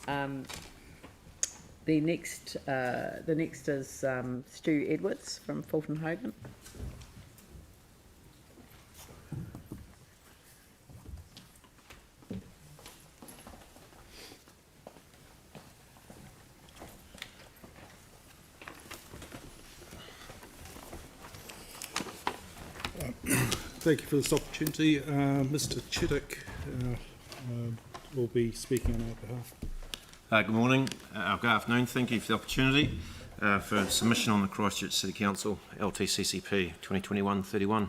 The next is Stu Edwards from Fulton Hogan. Thank you for this opportunity. Mr. Chittick will be speaking on our behalf. Good morning, good afternoon. Thank you for the opportunity for submission on the Christchurch City Council LTCCP 2021-31.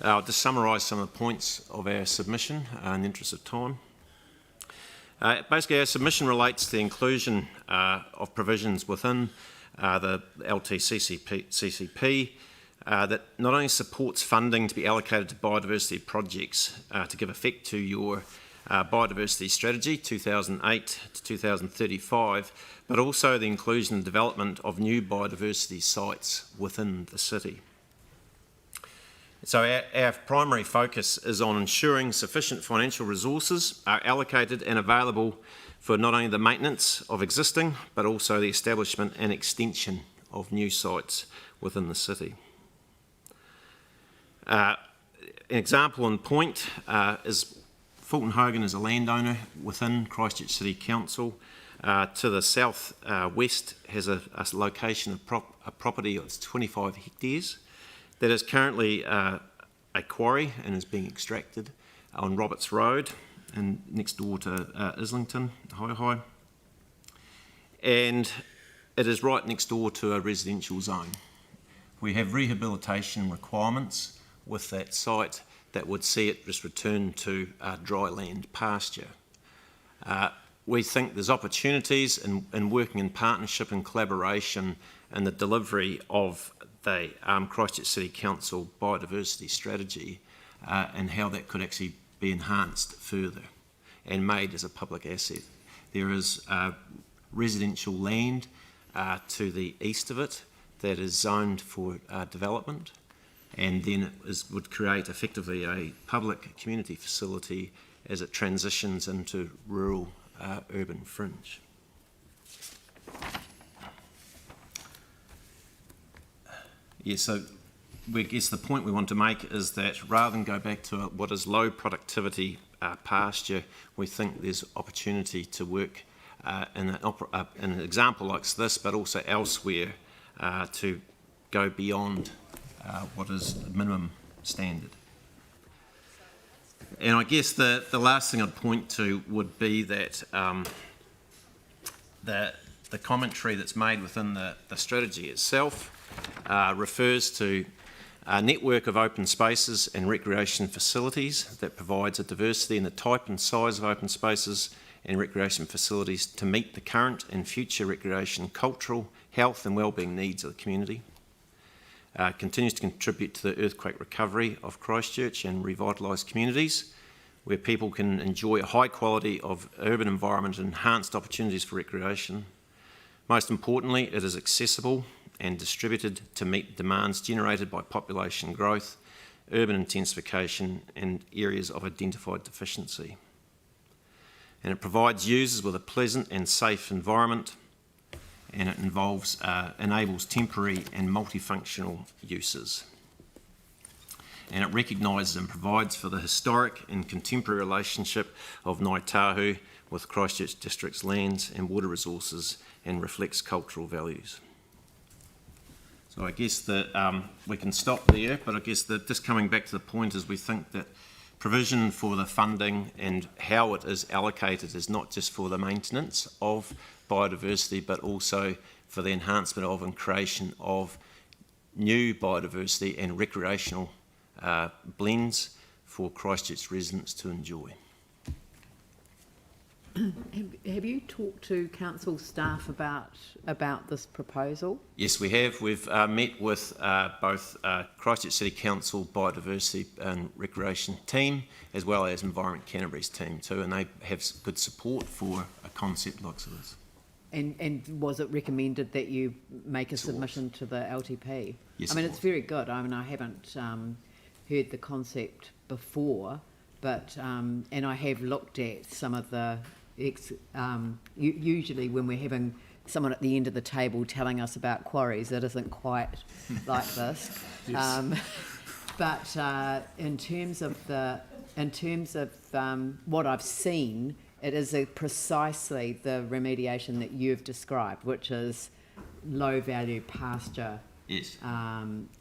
I'll just summarise some of the points of our submission in the interest of time. Basically, our submission relates to the inclusion of provisions within the LTCCP that not only supports funding to be allocated to biodiversity projects to give effect to your biodiversity strategy 2008 to 2035, but also the inclusion and development of new biodiversity sites within the city. So our primary focus is on ensuring sufficient financial resources are allocated and available for not only the maintenance of existing, but also the establishment and extension of new sites within the city. An example and point is Fulton Hogan is a landowner within Christchurch City Council. To the south west has a location of a property that's 25 hectares that is currently a quarry and is being extracted on Roberts Road and next door to Islington, High. And it is right next door to a residential zone. We have rehabilitation requirements with that site that would see it just return to dry land pasture. We think there's opportunities in working in partnership and collaboration in the delivery of the Christchurch City Council biodiversity strategy and how that could actually be enhanced further and made as a public asset. There is residential land to the east of it that is zoned for development, and then it would create effectively a public community facility as it transitions into rural urban fringe. Yeah, so I guess the point we want to make is that rather than go back to what is low productivity pasture, we think there's opportunity to work in an example like this, but also elsewhere to go beyond what is minimum standard. And I guess the last thing I'd point to would be that the commentary that's made within the strategy itself refers to a network of open spaces and recreation facilities that provides a diversity in the type and size of open spaces and recreation facilities to meet the current and future recreation, cultural, health and wellbeing needs of the community. Continues to contribute to the earthquake recovery of Christchurch and revitalised communities where people can enjoy a high quality of urban environment and enhanced opportunities for recreation. Most importantly, it is accessible and distributed to meet demands generated by population growth, urban intensification and areas of identified deficiency. And it provides users with a pleasant and safe environment, and it enables temporary and multifunctional uses. And it recognises and provides for the historic and contemporary relationship of Ngāi Tahu with Christchurch District's lands and water resources and reflects cultural values. So I guess that we can stop there, but I guess that just coming back to the point is we think that provision for the funding and how it is allocated is not just for the maintenance of biodiversity, but also for the enhancement of and creation of new biodiversity and recreational blends for Christchurch residents to enjoy. Have you talked to council staff about this proposal? Yes, we have. We've met with both Christchurch City Council Biodiversity and Recreation team as well as Environment Canterbury's team too, and they have good support for a concept like this. And was it recommended that you make a submission to the LTP? Yes, I mean, it's very good. I mean, I haven't heard the concept before, but and I have looked at some of the usually when we're having someone at the end of the table telling us about quarries, it isn't quite like this. Yes. But in terms of what I've seen, it is precisely the remediation that you've described, which is low value pasture Yes.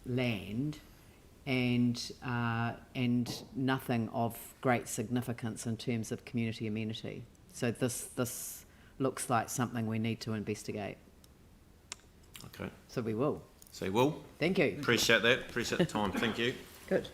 land, and nothing of great significance in terms of community amenity. So this looks like something we need to investigate. Okay. So we will. So, Will, Thank you. appreciate that. Appreciate the time. Thank you. Good.